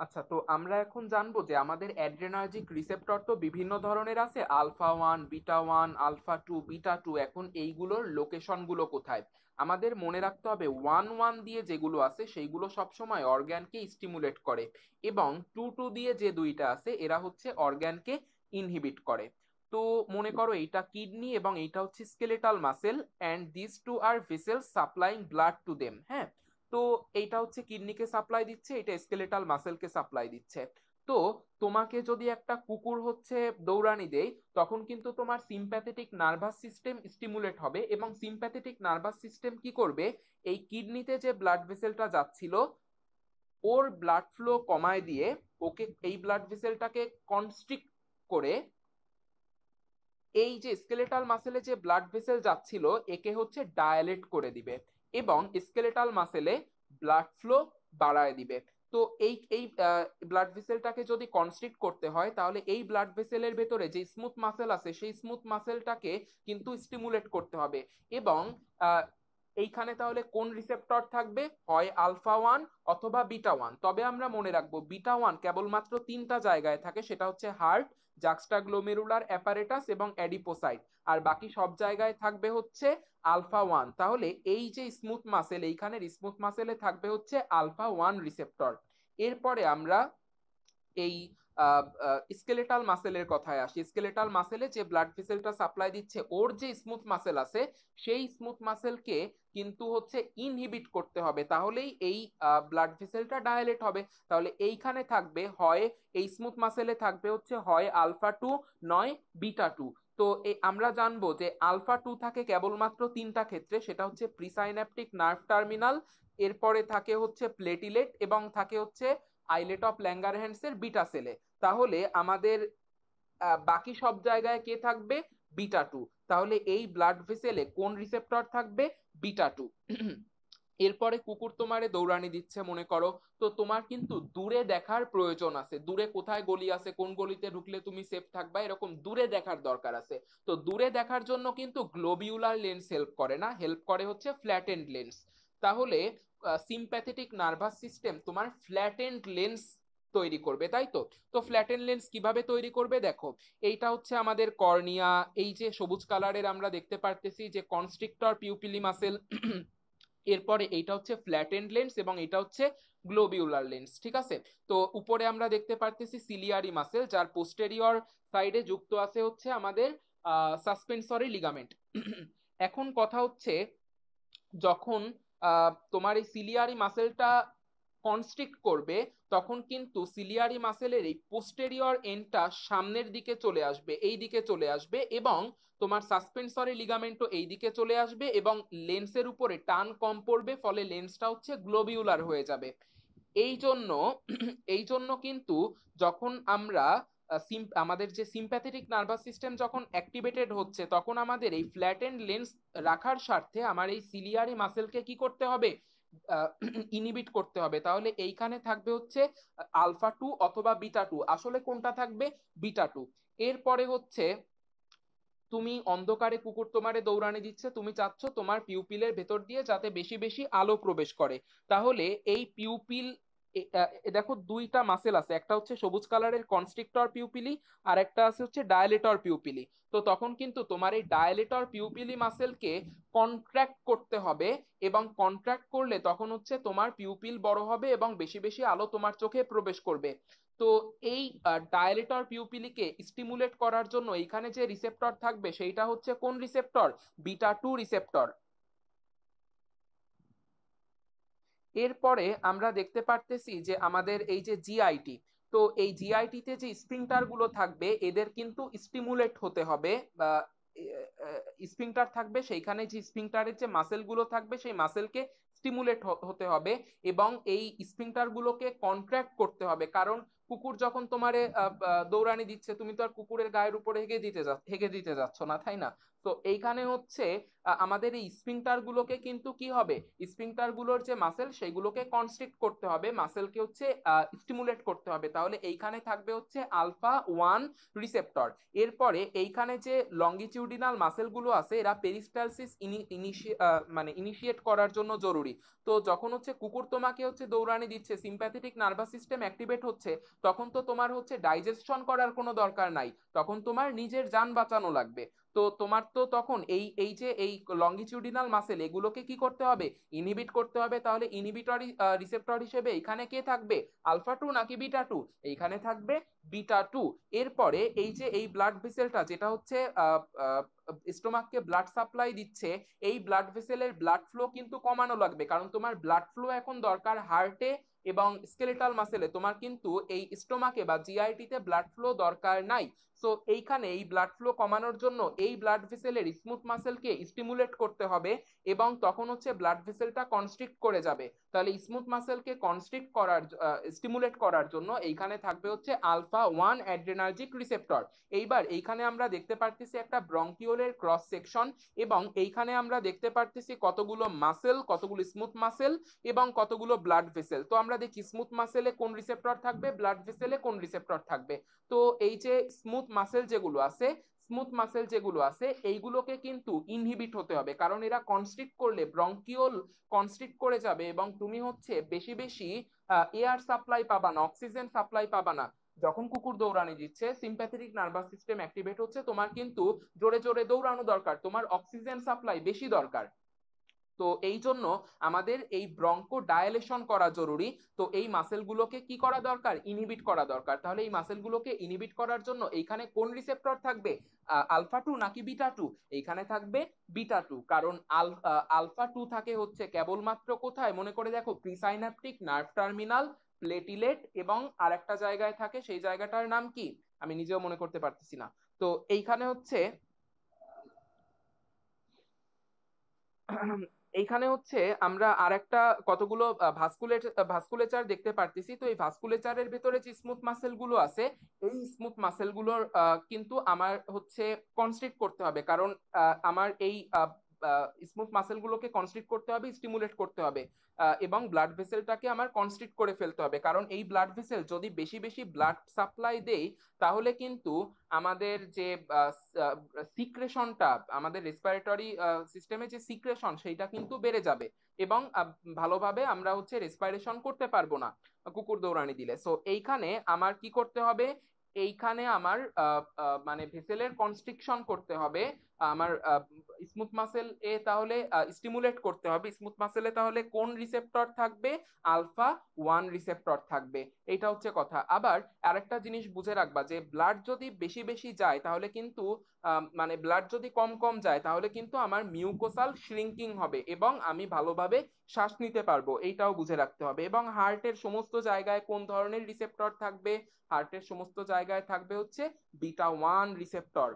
আচ্ছা, তো আমরা এখন জানবো যে আমাদের অ্যাড্রেনার্জিক রিসেপ্টর তো বিভিন্ন ধরনের আছে, আলফা 1, বিটা 1, আলফা 2, বিটা 2। এখন এইগুলোর লোকেশন গুলো কোথায় আমাদের মনে রাখতে হবে। 1 1 দিয়ে যেগুলো আছে সেইগুলো সবসময় অর্গ্যানকে স্টিমুলেট করে, এবং 2 2 দিয়ে যে দুইটা আছে এরা হচ্ছে অর্গ্যানকে ইনহিবিট করে। তো মনে করো এইটা কিডনি এবং এইটা হচ্ছে skeletal muscle, and this two are vessels supplying blood to them. হ্যাঁ, তো এইটা হচ্ছে কিডনিকে সাপ্লাই দিচ্ছে, এটা স্কেলেটাল মাসেলকে সাপ্লাই দিচ্ছে। তো তোমাকে যদি একটা কুকুর হচ্ছে দৌড়ানি দেয়, তখন কিন্তু তোমার সিম্প্যাথেটিক নার্ভাস সিস্টেম স্টিমুলেট হবে, এবং সিম্প্যাথেটিক নার্ভাস সিস্টেম কি করবে, এই কিডনিতে যে ব্লাড ভেসেলটা যাচ্ছিল ওর ব্লাড ফ্লো কমায় দিয়ে ওকে এই ব্লাড ভেসেলটাকে কনস্ট্রিক্ট করে এই যে স্কেলেটাল মাসেলে যে ব্লাড ভেসেল যাচ্ছিল একে হচ্ছে ডায়ালেট করে দিবে, এবং স্কেলেটাল মাসেলে ব্লাড ফ্লো বাড়ায় দিবে। তো এই এই ব্লাড ভেসেলটাকে যদি কনস্ট্রিক্ট করতে হয়, তাহলে এই ব্লাড ভেসেলের ভেতরে যে স্মুথ মাসেল আছে সেই স্মুথ মাসেলটাকে কিন্তু স্টিমুলেট করতে হবে। এবং আহ, এইখানে তাহলে কোন রিসেপ্টর থাকবে, হয় আলফা 1 অথবা বিটা 1। তবে আমরা মনে রাখবো বিটা 1 কেবলমাত্র তিনটা জায়গায় থাকে, সেটা হচ্ছে হার্ট, জাক্সটাগ্লোমেরুলার অ্যাপারেটাস এবং অ্যাডিপোসাইট। আর বাকি সব জায়গায় থাকবে হচ্ছে আলফা 1। তাহলে এই যে স্মুথ মাসেল, এইখানের স্মুথ মাসেলে থাকবে হচ্ছে আলফা 1 রিসেপ্টর। এরপরে আমরা এই স্কেলেটাল মাসেলের কথায় আসি। স্কেলেটাল মাসেলে যে ব্লাড ভেসেলটা সাপ্লাই দিচ্ছে ওর যে স্মুথ মাসেল আছে সেই স্মুথ মাসেলকে কিন্তু হচ্ছে ইনহিবিট করতে হবে, তাহলেই এই ব্লাড ভেসেলটা ডায়ালেট হবে। তাহলে এইখানে থাকবে হয় এই স্মুথ মাসেলে থাকবে হচ্ছে হয় আলফা 2, নয় বিটা 2। তো আমরা জানবো যে আলফা 2 থাকে কেবলমাত্র তিনটা ক্ষেত্রে, সেটা হচ্ছে প্রিসাইন্যাপটিক নার্ভ টার্মিনাল, এরপরে থাকে হচ্ছে প্লেটিলেট, এবং থাকে হচ্ছে আইলেট অফ ল্যাঙ্গারহ্যান্স এর বিটা সেলে। তাহলে আমাদের বাকি সব জায়গায় কে থাকবে, বিটা 2। তাহলে এই ব্লাড ভেসেলে কোন রিসেপ্টর থাকবে, বিটা 2। এরপরে কুকুর তোমারে দৌড়ানি দিচ্ছে মনে করো, তো তোমার কিন্তু দূরে দেখার প্রয়োজন আছে, দূরে কোথায় গলি আছে, কোন গলিতে ঢুকলে তুমি সেফ থাকবা, এরকম দূরে দেখার দরকার আছে। তো দূরে দেখার জন্য কিন্তু গ্লোবিউলার লেন্স হেল্প করে না, হেল্প করে হচ্ছে ফ্ল্যাটেন্ড লেন্স। তাহলে সিম্প্যাথেটিক নার্ভাস সিস্টেম তোমার ফ্ল্যাটেন্ড লেন্স তৈরি করবে, তাই তো? তো ফ্ল্যাটেন্ড লেন্স কিভাবে তৈরি করবে দেখো, এইটা হচ্ছে আমাদের কর্নিয়া, এই যে সবুজ কালারের আমরা দেখতে পারতেছি যে কনস্ট্রিক্টর পিউপিলি মাসেল, এরপরে এইটা হচ্ছে ফ্ল্যাটেন্ড লেন্স এবং এটা হচ্ছে গ্লোবিউলার লেন্স, ঠিক আছে? তো উপরে আমরা দেখতে পারতেছি সিলিয়ারি মাসেল, যার পোস্টেরিয়র সাইডে যুক্ত আছে হচ্ছে আমাদের সাসপেন্সরি লিগামেন্ট। এখন কথা হচ্ছে, যখন তোমার এই সিলিয়ারি মাসেলটা কনস্ট্রিক্ট করবে, তখন কিন্তু সিলিয়ারি মাসেলের এই পোস্টেরিয়র এন্ডটা সামনের দিকে চলে আসবে, এই দিকে চলে আসবে, এবং তোমার সাসপেন্সরি লিগামেন্টও এই দিকে চলে আসবে, এবং লেন্সের উপরে টান কম পড়বে, ফলে লেন্সটা হচ্ছে গ্লোবিউলার হয়ে যাবে। এই জন্য এই জন্য কিন্তু যখন আমরা আমাদের যে সিম্প্যাথেটিক নার্ভাস সিস্টেম যখন অ্যাক্টিভেটেড হচ্ছে, তখন আমাদের এই ফ্ল্যাটেন্ড লেন্স রাখার স্বার্থে আমার এই সিলিয়ারি মাসেলকে কি করতে হবে, ইনহিবিট করতে হবে। তাহলে এইখানে থাকবে হচ্ছে আলফা 2 অথবা বিটা 2। আসলে কোনটা থাকবে, বিটা 2। এরপরে হচ্ছে তুমি অন্ধকারে কুকুর তোমারে দৌড়ানি দিচ্ছে, তুমি চাচ্ছ তোমার পিউপিলের ভেতর দিয়ে যাতে বেশি বেশি আলো প্রবেশ করে। তাহলে এই পিউপিল, দেখো দুইটা মাসেল আছে, একটা হচ্ছে সবুজ কালারের কনস্ট্রিক্টর পিউপিলি, আর একটা আছে হচ্ছে ডায়ালেটর পিউপিলি। তো তখন কিন্তু তোমার এই ডায়ালেটর পিউপিলি মাসেলকে কন্ট্রাক্ট করতে হবে, এবং কন্ট্রাক্ট করলে তখন হচ্ছে তোমার পিউপিল বড় হবে এবং বেশি বেশি আলো তোমার চোখে প্রবেশ করবে। তো এই ডায়ালেটর পিউপিলিকে স্টিমুলেট করার জন্য এখানে যে রিসেপ্টর থাকবে সেইটা হচ্ছে কোন রিসেপ্টর, বিটা 2 রিসেপ্টর। এরপরে আমরা দেখতে পারতেছি যে আমাদের এই যে জিআইটি, তো এই জিআইটি তে যে স্ফিংটার গুলো থাকবে এদের কিন্তু স্টিমুলেট হতে হবে, বা স্ফিংটার থাকবে, সেইখানে যে স্ফিংটারের যে মাসেল গুলো থাকবে সেই মাসেলকে স্টিমুলেট হতে হবে, এবং এই স্ফিংটার গুলোকে কন্ট্রাক্ট করতে হবে। কারণ কুকুর যখন তোমারে দৌড়ানি দিচ্ছে, তুমি তো আর কুকুরের গায়ের উপরে হেগে দিতে যাচ্ছ না, তাই না? তো এইখানে হচ্ছে আমাদের এই স্ফিংটার গুলোকে কিন্তু কি হবে, স্ফিংটার গুলোর যে মাসেল সেগুলোকে কনস্ট্রিক্ট করতে হবে, মাসেলকে হচ্ছে স্টিমুলেট করতে হবে। তাহলে এইখানে থাকবে হচ্ছে আলফা ওয়ান রিসেপ্টর। এরপরে এইখানে যে লঙ্গিটিউডিনাল মাসেল গুলো আছে এরা পেরিস্টালসিস মানে ইনিশিয়েট করার জন্য জরুরি। তো যখন হচ্ছে কুকুর তোমাকে হচ্ছে দৌড়ানি দিচ্ছে, সিম্প্যাথেটিক নার্ভাস সিস্টেম অ্যাক্টিভেট হচ্ছে, তখন তো তোমার হচ্ছে ডাইজেশন করার কোনো দরকার নাই, তখন তোমার নিজের যান বাঁচানো লাগবে। তো তোমার তো তখন এই এই যে এই লঙ্গিটিউডিনাল মাসেল এগুলোকে কি করতে হবে, ইনহিবিট করতে হবে। তাহলে ইনহিবিটরি রিসেপ্টর হিসেবে এখানে কে থাকবে, আলফা টু নাকি বিটা টু? এইখানে থাকবে বিটা টু। এরপরে এই যে এই ব্লাড ভেসেলটা যেটা হচ্ছে স্টোমাককে ব্লাড সাপ্লাই দিচ্ছে, এই ব্লাড ভেসেলের ব্লাড ফ্লো কিন্তু কমানো লাগবে, কারণ তোমার ব্লাড ফ্লো এখন দরকার হার্টে এবং স্কেলেটাল মাসেলে, তোমার কিন্তু এই স্টোমাকে বা জিআইটি তে ব্লাড ফ্লো দরকার নাই। সো এইখানে এই ব্লাড ফ্লো কমানোর জন্য এই ব্লাড ভেসেলের স্মুথ মাসেলকে স্টিমুলেট করতে হবে, এবং তখন হচ্ছে ব্লাড ভেসেলটা কনস্ট্রিক্ট করে যাবে। তাহলে স্মুথ মাসেলকে কনস্ট্রিক্ট করার স্টিমুলেট করার জন্য এইখানে থাকবে হচ্ছে আলফা ওয়ান অ্যাড্রেনার্জিক রিসেপ্টর। এইবার এইখানে আমরা দেখতে পারতেছি একটা ব্রঙ্কিওলের ক্রস সেকশন, এবং এইখানে আমরা দেখতে পারতেছি কতগুলো মাসেল, কতগুলো স্মুথ মাসেল এবং কতগুলো ব্লাড ভেসেল। তো আমরা দেখি স্মুথ মাসেলে কোন রিসেপ্টর থাকবে, ব্লাড ভেসেলে কোন রিসেপ্টর থাকবে। তো এই যে স্মুথ মাসেল যেগুলো আছে এইগুলোকে কিন্তু ইনহিবিট হতে হবে, কারণ এরা কনস্ট্রিক্ট করলে ব্রঙ্কিওল কনস্ট্রিক্ট করে যাবে এবং তুমি হচ্ছে বেশি বেশি এয়ার সাপ্লাই পাবা না, অক্সিজেন সাপ্লাই পাবা না। যখন কুকুর দৌড়ানি দিচ্ছে, সিম্প্যাথেটিক নার্ভাস সিস্টেম অ্যাক্টিভেট হচ্ছে, তোমার কিন্তু জোরে জোরে দৌড়ানো দরকার, তোমার অক্সিজেন সাপ্লাই বেশি দরকার। তো এই জন্য আমাদের এই ব্রঙ্কো ডায়ালেশন করা জরুরি। তো এই মাসেলগুলোকে কি করা দরকার, ইনহিবিট করা দরকার। তাহলে এই মাসেলগুলোকে ইনহিবিট করার জন্য এইখানে কোন রিসেপ্টর থাকবে, আলফা টু নাকি বিটা টু? এইখানে থাকবে বিটা টু, কারণ আলফা টু থাকে হচ্ছে কেবলমাত্র কোথায়, মনে করে দেখো, প্রিসাইন্যাপটিক নার্ভ টার্মিনাল, প্লেটিলেট এবং আরেকটা জায়গায় থাকে, সেই জায়গাটার নাম কি আমি নিজেও মনে করতে পারতেছি না। তো এইখানে হচ্ছে এইখানে হচ্ছে আমরা আরেকটা কতগুলো ভাস্কুলেচার দেখতে পারতেছি। তো এই ভাস্কুলেচারের ভেতরে যে স্মুথ মাসেল গুলো আছে, এই স্মুথ মাসেল গুলোর কিন্তু আমার হচ্ছে কনস্ট্রিক্ট করতে হবে, কারণ আমার এই স্মুথ মাসেল গুলোকে কনস্ট্রিক্ট করতে হবে, স্টিমুলেট করতে হবে, এবং ব্লাড ভেসেলটাকে আমার কনস্ট্রিক্ট করে ফেলতে হবে, কারণ এই ব্লাড ভেসেল যদি বেশি বেশি ব্লাড সাপ্লাই দেই, তাহলে কিন্তু আমাদের যে সিক্রেশনটা, আমাদের রেসপিরেটরি সিস্টেমে যে সিক্রেশন সেইটা কিন্তু বেড়ে যাবে, এবং ভালোভাবে আমরা হচ্ছে রেসপিরেশন করতে পারবো না কুকুর দৌড়ানি দিলে। সো এইখানে আমার কি করতে হবে, এইখানে আমার মানে ভেসেলের কনস্ট্রিকশন করতে হবে, আমার স্মুথ মাসেল এ তাহলে স্টিমুলেট করতে হবে। স্মুথ মাসেলে তাহলে কোন রিসেপ্টর থাকবে, আলফা ওয়ান রিসেপ্টর থাকবে। এইটা হচ্ছে কথা। আবার আরেকটা জিনিস বুঝে রাখবা, যে ব্লাড যদি বেশি বেশি যায় তাহলে কিন্তু মানে ব্লাড যদি কম কম যায় তাহলে কিন্তু আমার মিউকোসাল শ্রিঙ্কিং হবে এবং আমি ভালোভাবে শ্বাস নিতে পারবো, এইটাও বুঝে রাখতে হবে। এবং হার্টের সমস্ত জায়গায় কোন ধরনের রিসেপ্টর থাকবে, হার্টের সমস্ত জায়গায় থাকবে হচ্ছে বিটা ওয়ান রিসেপ্টর।